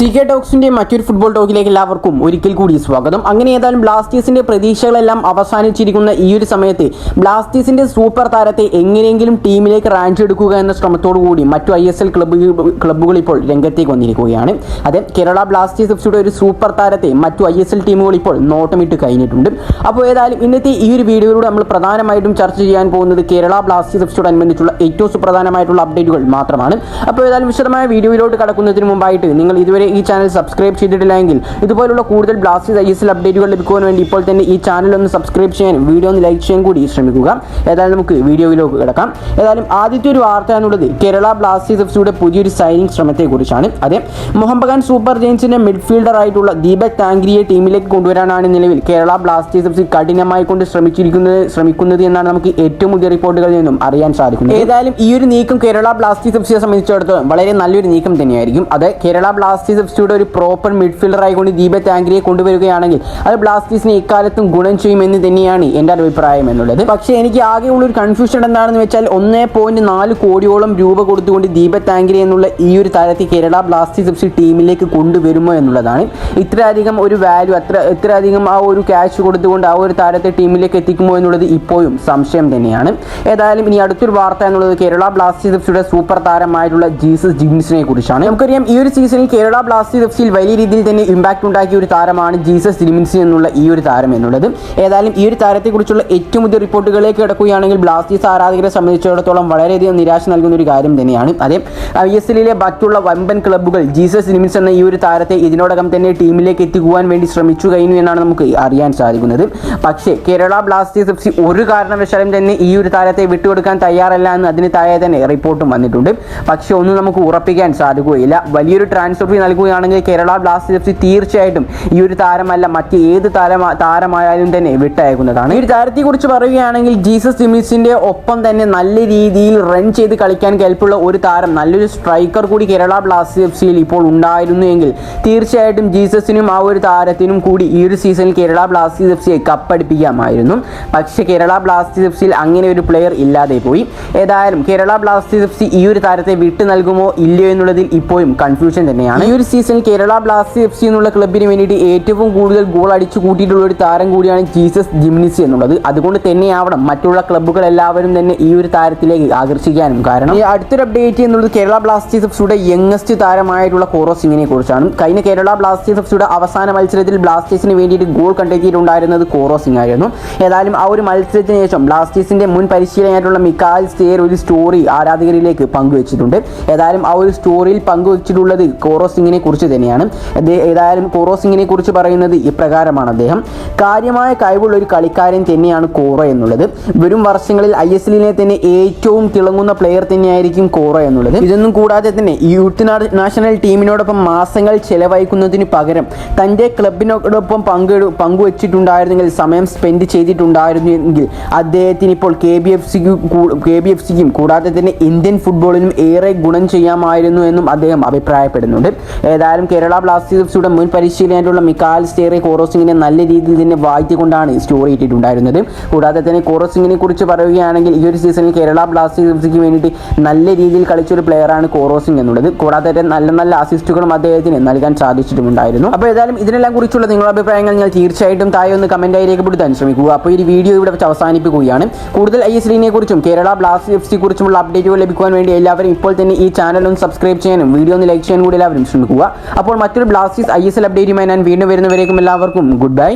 CK ടോക്സിന്റെ മറ്റൊരു football ടോക്കിലേക്ക് എല്ലാവർക്കും ഒരിക്കൽ കൂടി സ്വാഗതം. അങ്ങനെ ഏതായാലും ബ്ലാസ്റ്റേഴ്സിന്റെ പ്രതീക്ഷകളെല്ലാം അവസാനിച്ചിരിക്കുന്ന ഈ ഒരു സമയത്ത് ബ്ലാസ്റ്റേഴ്സിന്റെ സൂപ്പർ താരത്തെ എങ്ങനെയെങ്കിലും ടീമിലേക്ക് റാഞ്ച് എടുക്കുക എന്ന ശ്രമത്തോടു കൂടി മറ്റു ISL ക്ലബ്ബുകൾ ഇപ്പോൾ രംഗത്തേക്ക് വന്നിരിക്കുകയാണ്. അതെ, കേരള ബ്ലാസ്റ്റേഴ്സ് എഫ്സിയുടെ ഒരു സൂപ്പർ താരത്തെ മറ്റു ISL ടീമുകൾ ഇപ്പോൾ നോട്ടമിട്ട് കഴിഞ്ഞിട്ടുണ്ട്. അപ്പോൾ ഏതായാലും ഇന്നത്തെ ഈ ഒരു വീഡിയോയിലൂടെ നമ്മൾ പ്രധാനമായിട്ടും ചർച്ച ചെയ്യാൻ പോകുന്നത് കേരള ബ്ലാസ്റ്റേഴ്സ് എഫ്സിയോട് അനുബന്ധിച്ചുള്ള ഏറ്റവും സുപ്രധാനമായിട്ടുള്ള അപ്ഡേറ്റുകൾ മാത്രമാണ്. അപ്പോൾ ഏതായാലും വിശദമായ വീഡിയോയിലോട്ട് കടക്കുന്നതിന് മുമ്പായിട്ട് നിങ്ങൾ ഇതുവരെ ഈ ചാനൽ സബ്സ്ക്രൈബ് ചെയ്തിട്ടില്ലെങ്കിൽ ഇതുപോലുള്ള കൂടുതൽ ബ്ലാസ്റ്റേഴ്സ് ISL അപ്ഡേറ്റുകൾ ലഭിക്കുവാൻ വേണ്ടി ഇപ്പോൾ തന്നെ ഈ ചാനൽ ഒന്ന് സബ്സ്ക്രൈബ് ചെയ്യാനും വീഡിയോ ഒന്ന് ലൈക്ക് ചെയ്യാൻ കൂടി ശ്രമിക്കുക. ഏതായാലും നമുക്ക് വീഡിയോയിലേക്ക് കിടക്കാം. ഏതായാലും ആദ്യത്തെ ഒരു വാർത്ത എന്നുള്ളത് കേരള ബ്ലാസ്റ്റേഴ്സ് എഫ്സിയുടെ പുതിയൊരു സൈനിങ് ശ്രമത്തെക്കുറിച്ചാണ്. അതെ, മുഹമ്മദ് സൂപ്പർ ജയൻസിന്റെ മിഡ്ഫീൽഡർ ആയിട്ടുള്ള ദീപക് താങ്കരിയെ ടീമിലേക്ക് കൊണ്ടുവരാനാണ് നിലവിൽ കേരള ബ്ലാസ്റ്റേഴ്സ് എഫ്സി കഠിനമായി കൊണ്ട് ശ്രമിക്കുന്നത് എന്നാണ് നമുക്ക് ഏറ്റവും പുതിയ റിപ്പോർട്ടുകളിൽ നിന്നും അറിയാൻ സാധിക്കുന്നത്. ഏതായാലും ഈ ഒരു നീക്കം കേരള ബ്ലാസ്റ്റേഴ്സ് എഫ്സിയെ സംബന്ധിച്ചിടത്തോളം വളരെ നല്ലൊരു നീക്കം തന്നെയായിരിക്കും. അത് കേരള ബ്ലാസ്റ്റേഴ്സ് എഫ്സിയുടെ ഒരു പ്രോപ്പർ മിഡ്ഫീൽഡർ ആയിക്കൊണ്ട് ദീപക് താങ്കരിയെ കൊണ്ടുവരികയാണെങ്കിൽ അത് ബ്ലാസ്റ്റേഴ്സിന് ഇക്കാലത്തും ഗുണം ചെയ്യുമെന്ന് തന്നെയാണ് എൻ്റെ അഭിപ്രായം എന്നുള്ളത്. പക്ഷേ എനിക്ക് ആകെയുള്ള ഒരു കൺഫ്യൂഷൻ എന്താണെന്ന് വെച്ചാൽ 1.4 കോടിയോളം രൂപ കൊടുത്തുകൊണ്ട് ദീപക് താങ്കരി എന്നുള്ള ഈ ഒരു താരത്തെ കേരള ബ്ലാസ്റ്റേഴ്സ് എഫ്സി ടീമിലേക്ക് കൊണ്ടുവരുമോ എന്നുള്ളതാണ്. ഇത്രയധികം ഒരു വാല്യൂ ഇത്രയധികം ആ ഒരു ക്യാഷ് കൊടുത്തുകൊണ്ട് ആ ഒരു താരത്തെ ടീമിലേക്ക് എത്തിക്കുമോ എന്നുള്ളത് ഇപ്പോഴും സംശയം തന്നെയാണ്. ഏതായാലും ഇനി അടുത്തൊരു വാർത്ത എന്നുള്ളത് കേരള ബ്ലാസ്റ്റേഴ്സ് എഫ്സിയുടെ സൂപ്പർ താരമായിട്ടുള്ള ജീസസ് ജിംസിനെ കുറിച്ചാണ്. നമുക്കറിയാം ഈ ഒരു സീസണിൽ കേരള ബ്ലാസ്റ്റേഴ്സ് എഫ്സിയിൽ വലിയ രീതിയിൽ തന്നെ ഇമ്പാക്ട് ഉണ്ടാക്കിയ ഒരു താരമാണ് ജീസസ് ജിംസ് എന്നുള്ള ഈ ഒരു താരം എന്നുള്ളത്. ഏതായാലും ഈ ഒരു താരത്തെക്കുറിച്ചുള്ള ഏറ്റവും പുതിയ റിപ്പോർട്ടുകളിലേക്ക് കിടക്കുകയാണെങ്കിൽ ബ്ലാസ്റ്റേഴ്സ് ആരാധകരെ സംബന്ധിച്ചിടത്തോളം വളരെയധികം നിരാശ നൽകുന്ന ഒരു കാര്യം തന്നെയാണ്. അതേ, ISLിലെ ബാക്കിയുള്ള വമ്പൻ ക്ലബ്ബുകൾ ജീസസ് ജിംസ് എന്ന ഈ ഒരു താരത്തെ ഇതിനോടകം തന്നെ ടീമിലേക്ക് എത്തിക്കുവാൻ വേണ്ടി ശ്രമിച്ചു കഴിഞ്ഞു എന്നാണ് നമുക്ക് അറിയാൻ സാധിക്കുന്നത്. പക്ഷേ കേരള ബ്ലാസ്റ്റേഴ്സ് എഫ്സി ഒരു കാരണവശാലും തന്നെ ഈ ഒരു താരത്തെ വിട്ടുകൊടുക്കാൻ തയ്യാറല്ല എന്ന് അതിന് താഴെ തന്നെ റിപ്പോർട്ടും വന്നിട്ടുണ്ട്. പക്ഷേ ഒന്നും നമുക്ക് ഉറപ്പിക്കാൻ സാധിക്കുകയില്ല. വലിയൊരു ട്രാൻസ്ഫർ ഫീ നൽകുകയാണെങ്കിൽ കേരള ബ്ലാസ്റ്റേഴ്സ് എഫ്സി തീർച്ചയായിട്ടും ഈ ഒരു താരമല്ല മറ്റ് ഏത് താരമായാലും തന്നെ വിട്ടയക്കുന്നതാണ്. ഈ ഒരു താരത്തെക്കുറിച്ച് പറയുകയാണെങ്കിൽ ജീസസ് ജിംസിന്റെ ഒപ്പം തന്നെ നല്ല രീതിയിൽ റൺ ചെയ്ത് കളിക്കാൻ കെൽപ്പുള്ള ഒരു താരം, നല്ലൊരു സ്ട്രൈക്കർ കൂടി കേരള ബ്ലാസ്റ്റേഴ്സ് എഫ്സിയിൽ ഇപ്പോൾ ഉണ്ടായിരുന്നു എങ്കിൽ തീർച്ചയായിട്ടും ജീസസിനും ആ ഒരു താരത്തിനും കൂടി ഈ ഒരു സീസണിൽ കേരള ബ്ലാസ്റ്റേഴ്സ് എഫ്സിയെ കപ്പടിപ്പിക്കാമായിരുന്നു. പക്ഷേ കേരള ബ്ലാസ്റ്റേഴ്സ് എഫ്സിയിൽ അങ്ങനെ ഒരു പ്ലെയർ ഇല്ലാതെ പോയി. ഏതായാലും കേരള ബ്ലാസ്റ്റേഴ്സ് എഫ്സി ഈ ഒരു താരത്തെ വിട്ടു നൽകുമോ ഇല്ലയോ എന്നുള്ളതിൽ ഇപ്പോഴും കൺഫ്യൂഷൻ തന്നെയാണ്. ഈ ഒരു സീസണിൽ കേരള ബ്ലാസ്റ്റേഴ്സ് എഫ്സി എന്നുള്ള ക്ലബിന് വേണ്ടിയിട്ട് ഏറ്റവും കൂടുതൽ ഗോൾ അടിച്ചു കൂട്ടിയിട്ടുള്ള ഒരു താരം കൂടിയാണ് ജീസസ് ജിംസ് എന്നുള്ളത്. അതുകൊണ്ട് തന്നെയാവണം മറ്റുള്ള ക്ലബ്ബുകൾ എല്ലാവരും തന്നെ ഈ ഒരു താരത്തിലേക്ക് ആകർഷിക്കാനും കാരണം. ഈ അടുത്തൊരു അപ്ഡേറ്റ് എന്നുള്ളത് കേരള ബ്ലാസ്റ്റേഴ്സ് എഫ്സിയുടെ യങ്ങസ്റ്റ് താരമായിട്ടുള്ള കോറോ സിംഗിനെ കുറിച്ചാണ്. കഴിഞ്ഞ കേരള ബ്ലാസ്റ്റേഴ്സ് എഫ്സിയുടെ അവസാന മത്സരത്തിൽ ബ്ലാസ്റ്റേഴ്സിന് വേണ്ടിയിട്ട് ഗോൾ കണ്ടെത്തിയിട്ടുണ്ടായിരുന്നത് കോറോ സിംഗ് ആയിരുന്നു. ഏതായാലും ആ ഒരു മത്സരത്തിന് ശേഷം ബ്ലാസ്റ്റേഴ്സിന്റെ മുൻ പരിശീലകനായിട്ടുള്ള മിക്കാൽ സ്റ്റേർ ഒരു സ്റ്റോറി ആരാധകരിലേക്ക് പങ്കുവച്ചിട്ടുണ്ട്. ഏതായാലും ആ ഒരു സ്റ്റോറിയിൽ പങ്കുവച്ചിട്ടുള്ളത് കോറോ സിംഗിനെ കുറിച്ച് തന്നെയാണ്. ഏതായാലും കോറോ സിംഗിനെ കുറിച്ച് പറയുന്നത് ഇപ്രകാരമാണ്: അദ്ദേഹം കാര്യമായ കഴിവുള്ള ഒരു കളിക്കാരൻ തന്നെയാണ് കോറോ എന്നുള്ളത്. വരും വർഷങ്ങളിൽ ISLിനെ തന്നെ ഏറ്റവും തിളങ്ങുന്ന പ്ലെയർ തന്നെയായിരിക്കും കോറോ എന്നുള്ളത്. ഇതൊന്നും കൂടാതെ തന്നെ യൂത്ത് നാഷണൽ ടീമിനോടൊപ്പം മാസങ്ങൾ ചെലവഴിക്കുന്നതിന് പകരം തൻ്റെ ക്ലബിനോടൊപ്പം പങ്കുവച്ചിട്ടുണ്ടായിരുന്നെങ്കിൽ, സമയം സ്പെൻഡ് ചെയ്തിട്ടുണ്ടായിരുന്നെങ്കിൽ അദ്ദേഹത്തിന് ഇപ്പോൾ KBFCക്കും കൂടാതെ തന്നെ ഇന്ത്യൻ ഫുട്ബോളിനും ഏറെ ഗുണം ചെയ്യാമായിരുന്നു എന്നും അദ്ദേഹം അഭിപ്രായപ്പെടുന്നുണ്ട്. ഏതായാലും കേരള ബ്ലാസ്റ്റേഴ്സ് എഫ്സിയുടെ മുൻ പരിശീലകനായിട്ടുള്ള മിക്കാൽ സ്റ്റേറെ കോറോ സിംഗിനെ നല്ല രീതിയിൽ തന്നെ വായിച്ചുകൊണ്ടാണ് സ്റ്റോറി ഇട്ടിട്ടുണ്ടായിരുന്നത്. കൂടാതെ തന്നെ കോറോ സിംഗിനെ കുറിച്ച് പറയുകയാണെങ്കിൽ ഈ ഒരു സീസണിൽ കേരള ബ്ലാസ്റ്റേഴ്സ് എഫ്സിക്ക് വേണ്ടിയിട്ട് നല്ല രീതിയിൽ കളിച്ചൊരു പ്ലെയറാണ് കോറോ സിംഗ് എന്നുള്ളത്. കൂടാതെ തന്നെ നല്ല നല്ല അസിസ്റ്റുകളും അദ്ദേഹത്തിന് നൽകാൻ സാധിച്ചിട്ടുണ്ടായിരുന്നു. അപ്പോൾ ഏതായാലും ഇതിനെല്ലാം കുറിച്ചുള്ള നിങ്ങളുടെ അഭിപ്രായങ്ങൾ നിങ്ങൾ തീർച്ചയായിട്ടും താഴെ ഒന്ന് കമൻറ്റായി രേഖപ്പെടുത്താൻ ശ്രമിക്കുക. അപ്പോൾ ഈ വീഡിയോ ഇവിടെ വെച്ച് അവസാനിപ്പിക്കുകയാണ്. കൂടുതൽ ISLിനെ കുറിച്ചും കേരള ബ്ലാസ്റ്റേഴ്സ് എഫ്സി കുറിച്ചുമുള്ള അപ്ഡേറ്റുകൾ ലഭിക്കുവാൻ വേണ്ടി എല്ലാവരും ഇപ്പോൾ തന്നെ ഈ ചാനൽ ഒന്ന് സബ്സ്ക്രൈബ് ചെയ്യാനും വീഡിയോ ഒന്ന് ലൈക്ക് ചെയ്യാനും കൂടി എല്ലാവരും ശ്രമിക്കുക. അപ്പോൾ മറ്റൊരു ബ്ലാസ്റ്റേഴ്സ് ISL അപ്ഡേറ്റുമായി ഞാൻ വീണ്ടും വരുന്നവരേക്കും എല്ലാവർക്കും ഗുഡ് ബൈ.